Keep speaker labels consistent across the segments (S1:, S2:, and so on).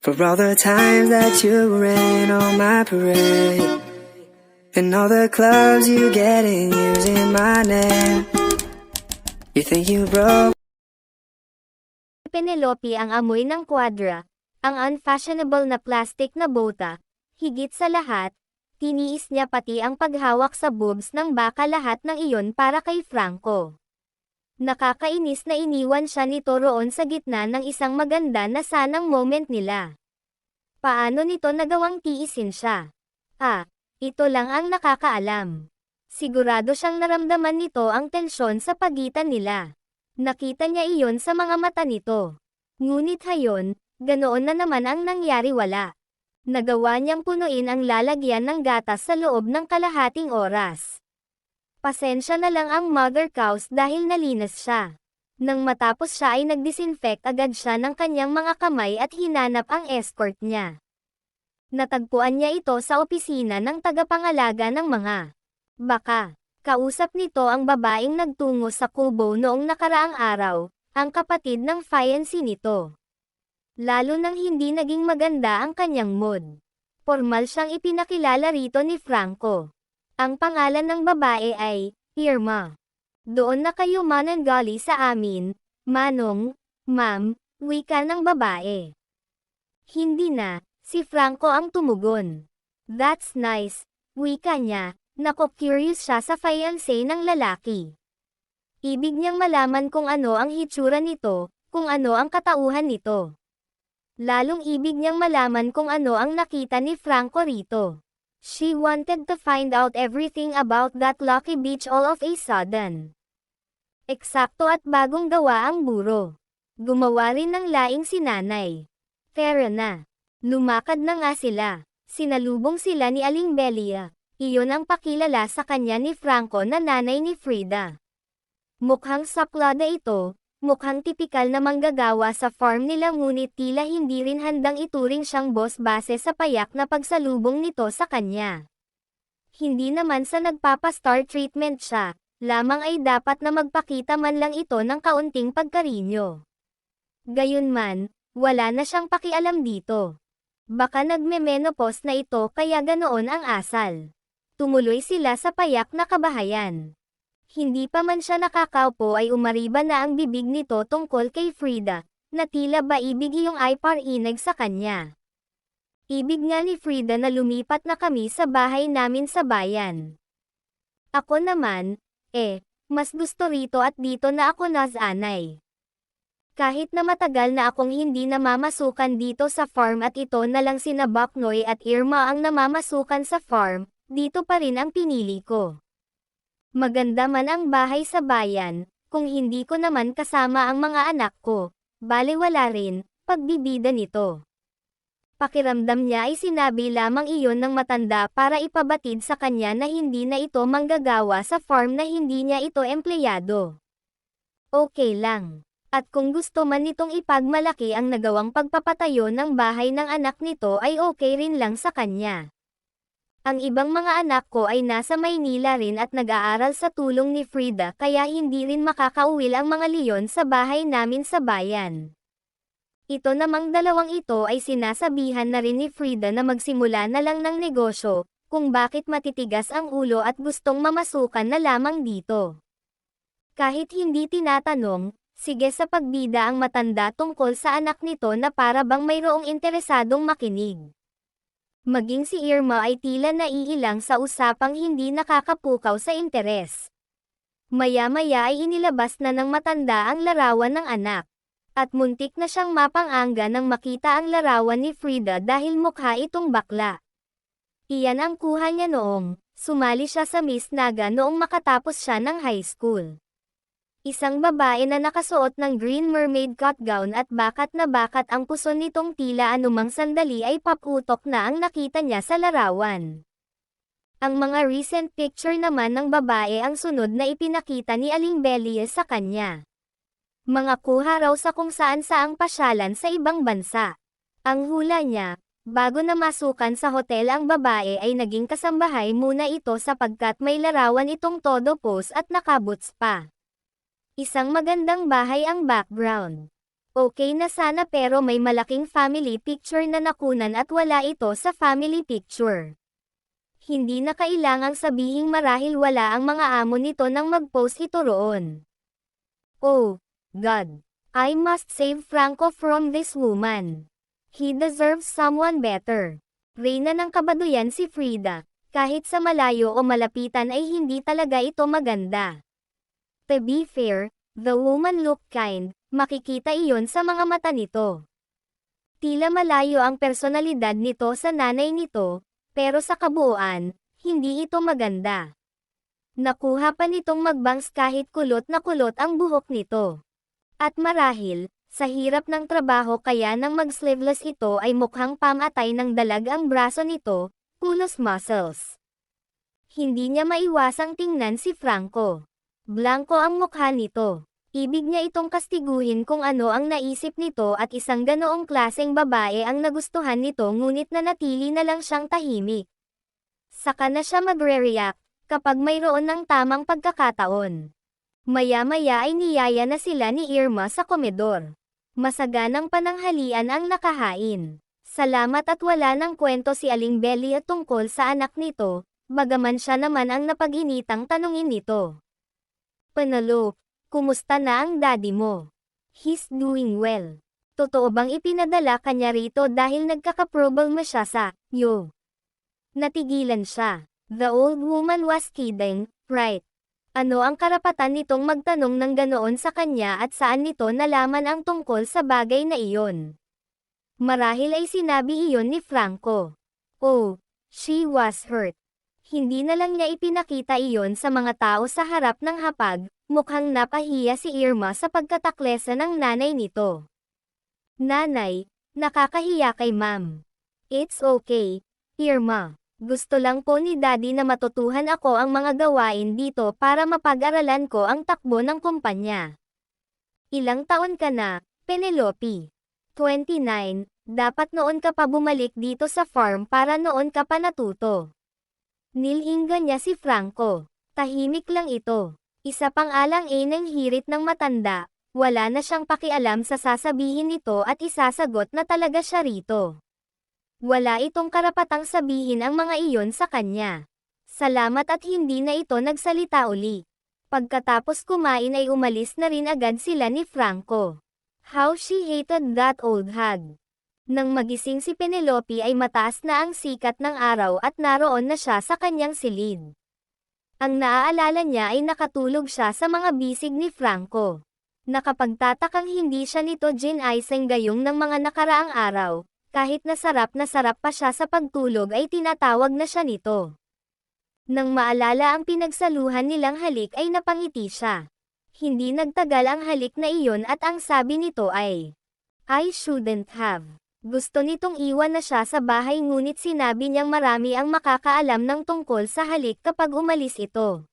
S1: For all the times that you rain on my parade, and all the clubs you get in using my name. You think you broke
S2: Penelope ang amoy ng kwadra, ang unfashionable na plastic na bota, higit sa lahat, tiniis niya pati ang paghawak sa boobs ng baka lahat ng iyon para kay Franco. Nakakainis na iniwan siya nito roon sa gitna ng isang maganda na sanang moment nila. Paano nito nagawang tiisin siya? Ito lang ang nakakaalam. Sigurado siyang naramdaman nito ang tensyon sa pagitan nila. Nakita niya iyon sa mga mata nito. Ngunit hayon, ganoon na naman ang nangyari wala. Nagawa niyang punuin ang lalagyan ng gatas sa loob ng kalahating oras. Pasensya na lang ang mother cows dahil nalinas siya. Nang matapos siya ay nagdisinfect agad siya ng kanyang mga kamay at hinanap ang escort niya. Natagpuan niya ito sa opisina ng tagapangalaga ng mga baka. Kausap nito ang babaeng nagtungo sa kubo noong nakaraang araw, ang kapatid ng fiancé nito. Lalo nang hindi naging maganda ang kanyang mood. Formal siyang ipinakilala rito ni Franco. Ang pangalan ng babae ay Irma. Doon na kayo mananggali sa amin, Manong, Ma'am, wika ng babae. Hindi na, si Franco ang tumugon. That's nice, wika niya. Nako, curious siya sa fiancé ng lalaki. Ibig niyang malaman kung ano ang hitsura nito, kung ano ang katauhan nito. Lalong ibig niyang malaman kung ano ang nakita ni Franco rito. She wanted to find out everything about that lucky beach all of a sudden. Eksakto at bagong gawa ang buro. Gumawa rin ng laing si nanay. Tara na. Lumakad na nga sila. Sinalubong sila ni Aling Belia. Iyon ang pakilala sa kanya ni Franco na nanay ni Frida. Mukhang saklada ito, mukhang tipikal na manggagawa sa farm nila ngunit tila hindi rin handang ituring siyang boss base sa payak na pagsalubong nito sa kanya. Hindi naman sa nagpapa-star treatment siya, lamang ay dapat na magpakita man lang ito ng kaunting pagkarinyo. Gayunman, wala na siyang pakialam dito. Baka nagme-menopause na ito kaya ganoon ang asal. Tumuloy sila sa payak na kabahayan. Hindi pa man siya nakakaupo ay umariba na ang bibig nito tungkol kay Frida, na tila ba ibig iyong ay parinig sa kanya. Ibig nga ni Frida na lumipat na kami sa bahay namin sa bayan. Ako naman, mas gusto rito at dito na ako nasanay. Kahit na matagal na akong hindi namamasukan dito sa farm at ito na lang sina Baknoy at Irma ang namamasukan sa farm, dito pa rin ang pinili ko. Maganda man ang bahay sa bayan, kung hindi ko naman kasama ang mga anak ko, balewala rin, pagbibida nito. Pakiramdam niya ay sinabi lamang iyon ng matanda para ipabatid sa kanya na hindi na ito manggagawa sa farm na hindi niya ito empleyado. Okay lang. At kung gusto man nitong ipagmalaki ang nagawang pagpapatayo ng bahay ng anak nito ay okay rin lang sa kanya. Ang ibang mga anak ko ay nasa Maynila rin at nag-aaral sa tulong ni Frida kaya hindi rin makakauwi ang mga leon sa bahay namin sa bayan. Ito namang dalawang ito ay sinasabihan na rin ni Frida na magsimula na lang ng negosyo, kung bakit matitigas ang ulo at gustong mamasukan na lamang dito. Kahit hindi tinatanong, sige sa pagbida ang matanda tungkol sa anak nito na para bang mayroong interesadong makinig. Maging si Irma ay tila naiilang sa usapang hindi nakakapukaw sa interes. Maya-maya ay inilabas na ng matanda ang larawan ng anak. At muntik na siyang mapanganga nang makita ang larawan ni Frida dahil mukha itong bakla. Iyan ang kuha niya noong sumali siya sa Miss Naga noong makatapos siya ng high school. Isang babae na nakasuot ng green mermaid cut gown at bakat na bakat ang puso nitong tila anumang sandali ay paputok na ang nakita niya sa larawan. Ang mga recent picture naman ng babae ang sunod na ipinakita ni Aling Belia sa kanya. Mga kuha raw sa kung saan saang pasyalan sa ibang bansa. Ang hula niya, bago na masukan sa hotel ang babae ay naging kasambahay muna ito sapagkat may larawan itong todo pose at nakaboots pa. Isang magandang bahay ang background. Okay na sana pero may malaking family picture na nakunan at wala ito sa family picture. Hindi na kailangang sabihing marahil wala ang mga amo nito nang mag-post ito roon. Oh, God. I must save Franco from this woman. He deserves someone better. Reyna ng kabaduyan si Frida. Kahit sa malayo o malapitan ay hindi talaga ito maganda. To be fair, the woman looked kind, makikita iyon sa mga mata nito. Tila malayo ang personalidad nito sa nanay nito, pero sa kabuuan, hindi ito maganda. Nakuha pa nitong magbangs kahit kulot na kulot ang buhok nito. At marahil, sa hirap ng trabaho kaya nang mag-sleeveless ito ay mukhang pamatay ng dalag ang braso nito, kulos muscles. Hindi niya maiwasang tingnan si Franco. Blanco ang mukha nito. Ibig niya itong kastiguhin kung ano ang naisip nito at isang ganoong klaseng babae ang nagustuhan nito ngunit nanatili na lang siyang tahimik. Saka na siya magre-react, kapag mayroon ng tamang pagkakataon. Maya-maya ay niyaya na sila ni Irma sa komedor. Masaganang pananghalian ang nakahain. Salamat at wala ng kwento si Aling Belia tungkol sa anak nito, bagaman siya naman ang napag-initang tanungin nito. Penelope, kumusta na ang daddy mo? He's doing well. Totoo bang ipinadala kanya rito dahil nagkaka-problema siya sa yo? Natigilan siya. The old woman was kidding, right? Ano ang karapatan nitong magtanong ng ganoon sa kanya at saan nito nalaman ang tungkol sa bagay na iyon? Marahil ay sinabi iyon ni Franco. Oh, she was hurt. Hindi na lang niya ipinakita iyon sa mga tao sa harap ng hapag, mukhang napahiya si Irma sa pagkataklesa ng nanay nito. Nanay, nakakahiya kay ma'am. It's okay, Irma. Gusto lang po ni Daddy na matutuhan ako ang mga gawain dito para mapag-aralan ko ang takbo ng kumpanya. Ilang taon ka na, Penelope? 29, dapat noon ka pa bumalik dito sa farm para noon ka pa natuto. Nilhingga niya si Franco. Tahimik lang ito. Isa pang alang-a ng hirit ng matanda, wala na siyang pakialam sa sasabihin nito at isasagot na talaga siya rito. Wala itong karapatang sabihin ang mga iyon sa kanya. Salamat at hindi na ito nagsalita uli. Pagkatapos kumain ay umalis na rin agad sila ni Franco. How she hated that old hag. Nang magising si Penelope ay mataas na ang sikat ng araw at naroon na siya sa kanyang silid. Ang naaalala niya ay nakatulog siya sa mga bisig ni Franco. Nakapagtatakang hindi siya nito ginaising gayong ng mga nakaraang araw, kahit na sarap pa siya sa pagtulog ay tinatawag na siya nito. Nang maalala ang pinagsaluhan nilang halik ay napangiti siya. Hindi nagtagal ang halik na iyon at ang sabi nito ay, I shouldn't have. Gusto nitong iwan na siya sa bahay ngunit sinabi niyang marami ang makakaalam ng tungkol sa halik kapag umalis ito.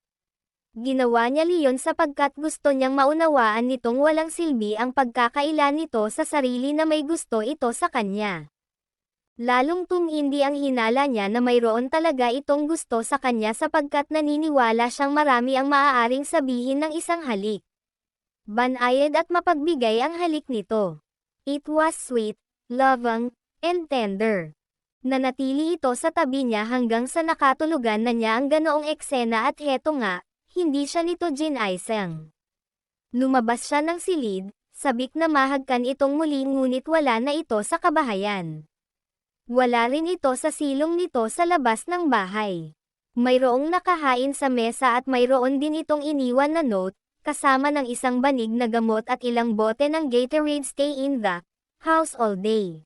S2: Ginawa niya liyon sapagkat gusto niyang maunawaan nitong walang silbi ang pagkakaila nito sa sarili na may gusto ito sa kanya. Lalong tumindi ang hinala niya na mayroon talaga itong gusto sa kanya sapagkat naniniwala siyang marami ang maaaring sabihin ng isang halik. Banayad at mapagbigay ang halik nito. It was sweet, loving, and tender. Nanatili ito sa tabi niya hanggang sa nakatulugan na niya ang ganoong eksena at heto nga, hindi siya nito ginaisang. Lumabas siya ng silid, sabik na mahagkan itong muli ngunit wala na ito sa kabahayan. Wala rin ito sa silong nito sa labas ng bahay. Mayroong nakahain sa mesa at mayroon din itong iniwan na note, kasama ng isang banig na gamot at ilang bote ng Gatorade. Stay in the house all day.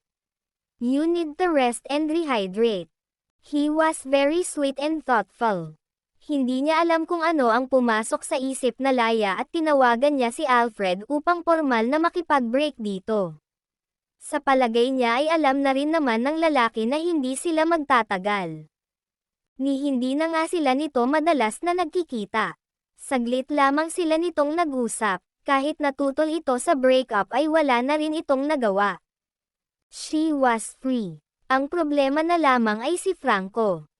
S2: You need to rest and rehydrate. He was very sweet and thoughtful. Hindi niya alam kung ano ang pumasok sa isip na Laya at tinawagan niya si Alfred upang formal na makipag-break dito. Sa palagay niya ay alam na rin naman ng lalaki na hindi sila magtatagal. Ni hindi na nga sila nito madalas na nagkikita. Saglit lamang sila nitong nag-usap, kahit natutol ito sa breakup ay wala na rin itong nagawa. She was free. Ang problema na lamang ay si Franco.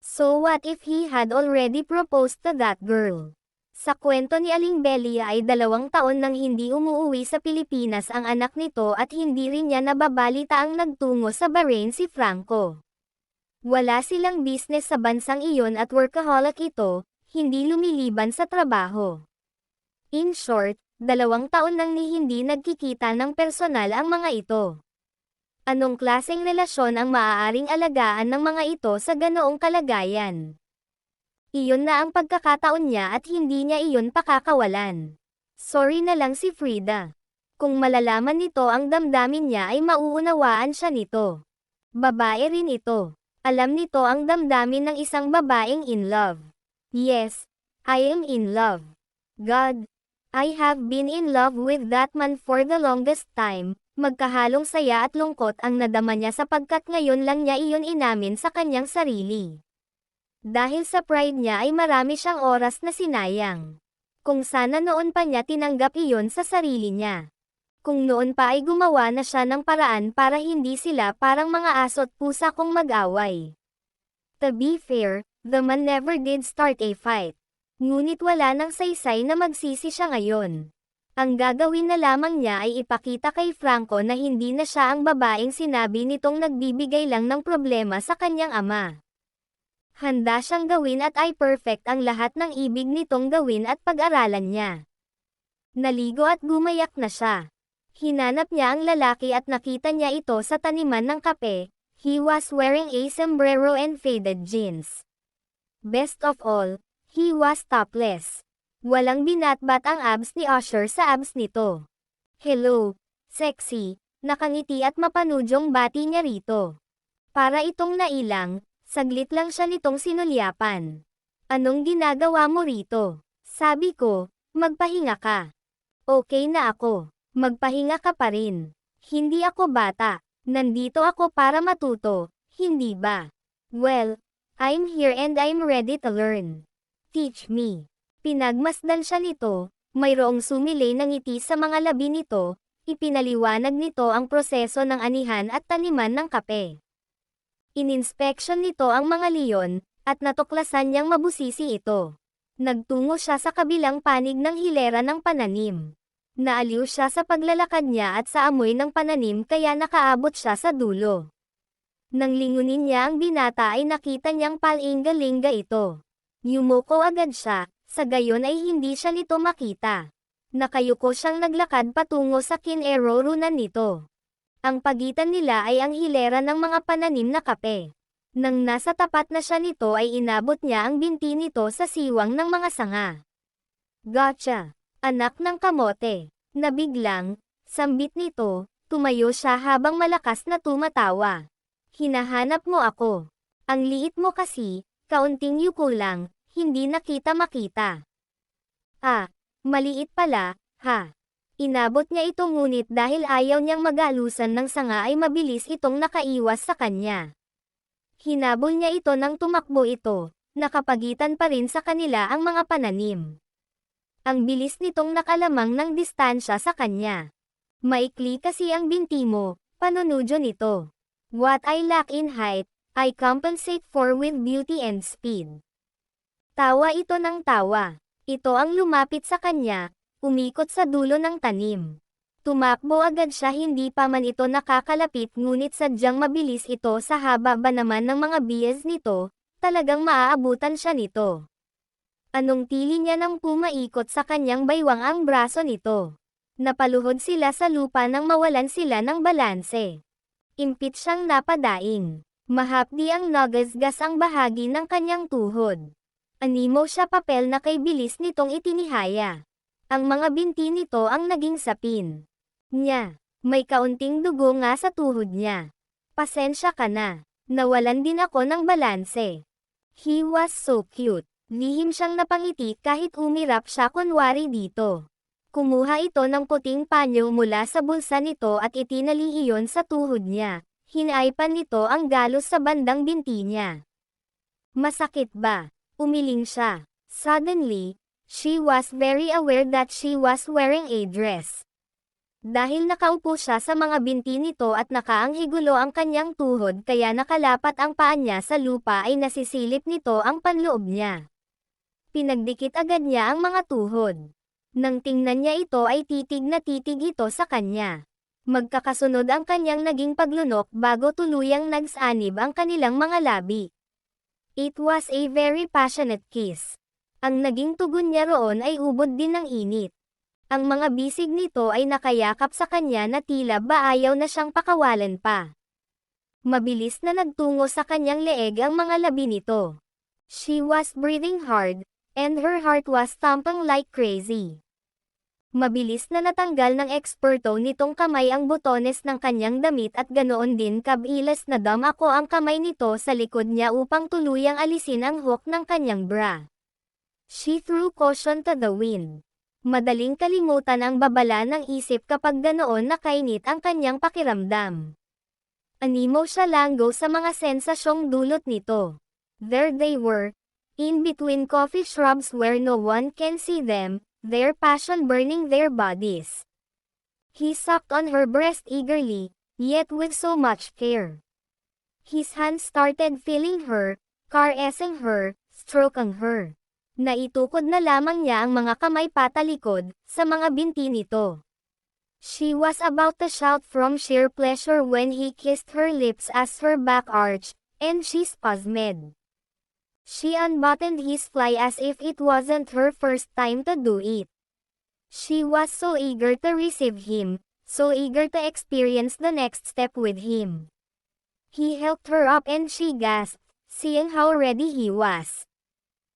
S2: So what if he had already proposed to that girl? Sa kwento ni Aling Belia ay 2 taon nang hindi umuuwi sa Pilipinas ang anak nito at hindi rin niya nababalita ang nagtungo sa Bahrain si Franco. Wala silang business sa bansang iyon at workaholic ito, hindi lumiliban sa trabaho. In short, 2 taon nang hindi nagkikita ng personal ang mga ito. Anong klaseng relasyon ang maaaring alagaan ng mga ito sa ganoong kalagayan? Iyon na ang pagkakataon niya at hindi niya iyon pakakawalan. Sorry na lang si Frida. Kung malalaman nito ang damdamin niya ay mauunawaan siya nito. Babae rin ito. Alam nito ang damdamin ng isang babaeng in love. Yes, I am in love. God, I have been in love with that man for the longest time. Magkahalong saya at lungkot ang nadama niya sapagkat ngayon lang niya iyon inamin sa kanyang sarili. Dahil sa pride niya ay marami siyang oras na sinayang. Kung sana noon pa niya tinanggap iyon sa sarili niya. Kung noon pa ay gumawa na siya ng paraan para hindi sila parang mga aso't pusa kung mag-away. To be fair, the man never did start a fight. Ngunit wala nang saysay na magsisi siya ngayon. Ang gagawin na lamang niya ay ipakita kay Franco na hindi na siya ang babaeng sinabi nitong nagbibigay lang ng problema sa kanyang ama. Handa siyang gawin at ay perfect ang lahat ng ibig nitong gawin at pag-aralan niya. Naligo at gumayak na siya. Hinanap niya ang lalaki at nakita niya ito sa taniman ng kape. He was wearing a sombrero and faded jeans. Best of all, he was topless. Walang binatbat ang abs ni Usher sa abs nito. Hello, sexy, nakangiti at mapanudyong bati niya rito. Para itong nailang, saglit lang siya nitong sinulyapan. Anong ginagawa mo rito? Sabi ko, magpahinga ka. Okay na ako. Magpahinga ka pa rin. Hindi ako bata. Nandito ako para matuto, hindi ba? Well, I'm here and I'm ready to learn. Teach me. Pinagmasdan siya nito, mayroong sumilay ng ngiti sa mga labi nito, ipinaliwanag nito ang proseso ng anihan at taniman ng kape. Ininspeksyon nito ang mga leon, at natuklasan niyang mabusisi ito. Nagtungo siya sa kabilang panig ng hilera ng pananim. Naaliw siya sa paglalakad niya at sa amoy ng pananim kaya nakaabot siya sa dulo. Nang lingunin niya ang binata ay nakita niyang palinga-linga ito. Yumuko agad siya, sa gayon ay hindi siya nito makita. Nakayuko siyang naglakad patungo sa kinerorunan nito. Ang pagitan nila ay ang hilera ng mga pananim na kape. Nang nasa tapat na siya nito ay inabot niya ang binti nito sa siwang ng mga sanga. Gotcha! Anak ng kamote. Nabiglang, sambit nito, tumayo siya habang malakas na tumatawa. Hinahanap mo ako. Ang liit mo kasi, kaunting yuko lang, hindi na kita makita. Ah, maliit pala, ha? Inabot niya ito ngunit dahil ayaw niyang mag-alusan ng sanga ay mabilis itong nakaiwas sa kanya. Hinabol niya ito nang tumakbo ito, nakapagitan pa rin sa kanila ang mga pananim. Ang bilis nitong nakalamang ng distansya sa kanya. Maikli kasi ang binti mo, panunudyo nito. What I lack in height, I compensate for with beauty and speed. Tawa ito ng tawa. Ito ang lumapit sa kanya, umikot sa dulo ng tanim. Tumakbo agad siya hindi pa man ito nakakalapit ngunit sadyang mabilis ito sa haba ba naman ng mga bias nito, talagang maaabutan siya nito. Anong tili niya nang pumaikot sa kanyang baywang ang braso nito. Napaluhod sila sa lupa nang mawalan sila ng balanse. Impit siyang napadaing. Mahapdi ang nagasgas ang bahagi ng kanyang tuhod. Animo siya papel na kay bilis nitong itinihaya. Ang mga binti nito ang naging sapin niya. May kaunting dugo nga sa tuhod niya. Pasensya ka na. Nawalan din ako ng balanse. He was so cute. Lihim siyang napangiti kahit umirap siya kunwari dito. Kumuha ito ng puting panyo mula sa bulsa nito at itinali iyon sa tuhod niya. Hinaipan nito ang galos sa bandang binti niya. Masakit ba? Umiling siya. Suddenly, she was very aware that she was wearing a dress. Dahil nakaupo siya sa mga binti nito at nakaanghigulo ang kanyang tuhod kaya nakalapat ang paa niya sa lupa ay nasisilip nito ang panloob niya. Pinagdikit agad niya ang mga tuhod. Nang tingnan niya ito ay titig na titig ito sa kanya. Magkakasunod ang kanyang naging paglunok bago tuluyang nagsanib ang kanilang mga labi. It was a very passionate kiss. Ang naging tugon niya roon ay ubod din ng init. Ang mga bisig nito ay nakayakap sa kanya na tila ba ayaw na siyang pakawalan pa. Mabilis na nagtungo sa kanyang leeg ang mga labi nito. She was breathing hard, and her heart was thumping like crazy. Mabilis na natanggal ng eksperto nitong kamay ang botones ng kanyang damit at ganoon din kabilas na damako ang kamay nito sa likod niya upang tuluyang alisin ang hook ng kanyang bra. She threw caution to the wind. Madaling kalimutan ang babala ng isip kapag ganoon nakainit ang kanyang pakiramdam. Animo siya langgo sa mga sensasyong dulot nito. There they were, in between coffee shrubs where no one can see them, their passion burning their bodies. He sucked on her breast eagerly, yet with so much care. His hands started feeling her, caressing her, stroking her. Naitukod na lamang niya ang mga kamay patalikod, sa mga binti nito. She was about to shout from sheer pleasure when he kissed her lips as her back arched, and she spasmed. She unbuttoned his fly as if it wasn't her first time to do it. She was so eager to receive him, so eager to experience the next step with him. He helped her up and she gasped, seeing how ready he was.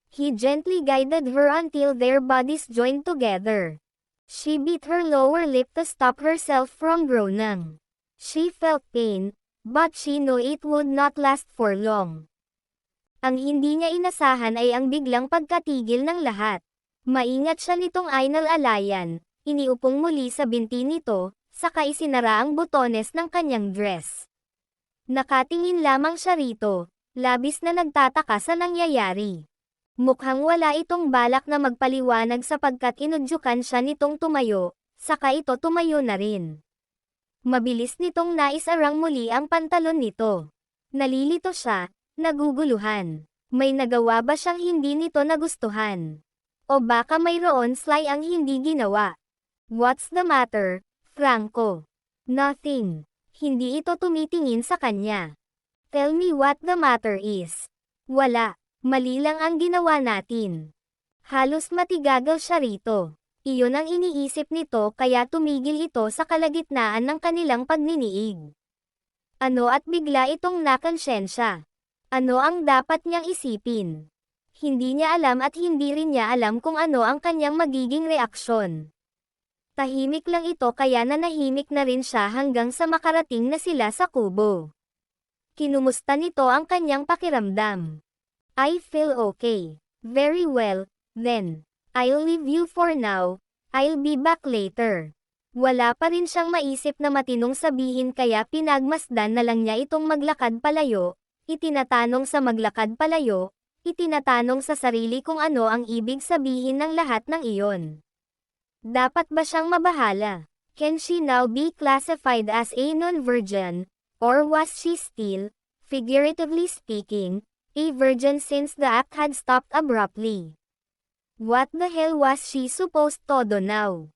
S2: He gently guided her until their bodies joined together. She bit her lower lip to stop herself from groaning. She felt pain, but she knew it would not last for long. Ang hindi niya inasahan ay ang biglang pagkatigil ng lahat. Maingat siya nitong ainal-alayan, iniupong muli sa binti nito, saka isinara ang botones ng kanyang dress. Nakatingin lamang siya rito, labis na nagtataka sa nangyayari. Mukhang wala itong balak na magpaliwanag sapagkat inudyukan siya nitong tumayo, saka ito tumayo na rin. Mabilis nitong naisarang muli ang pantalon nito. Nalilito siya, naguguluhan. May nagawa ba siyang hindi nito nagustuhan? O baka mayroon sly ang hindi ginawa? What's the matter, Franco? Nothing. Hindi ito tumitingin sa kanya. Tell me what the matter is. Wala. Mali lang ang ginawa natin. Halos matigagal siya rito. Iyon ang iniisip nito kaya tumigil ito sa kalagitnaan ng kanilang pagniniig. Ano at bigla itong nakonsyensya. Ano ang dapat niyang isipin? Hindi niya alam at hindi rin niya alam kung ano ang kanyang magiging reaksyon. Tahimik lang ito kaya nanahimik na rin siya hanggang sa makarating na sila sa kubo. Kinumusta nito ang kanyang pakiramdam. I feel okay. Very well, then. I'll leave you for now. I'll be back later. Wala pa rin siyang maisip na matinong sabihin kaya pinagmasdan na lang niya itong maglakad palayo. Itinatanong sa maglakad palayo, itinatanong sa sarili kung ano ang ibig sabihin ng lahat ng iyon. Dapat ba siyang mabahala? Can she now be classified as a non-virgin, or was she still, figuratively speaking, a virgin since the act had stopped abruptly? What the hell was she supposed to do now?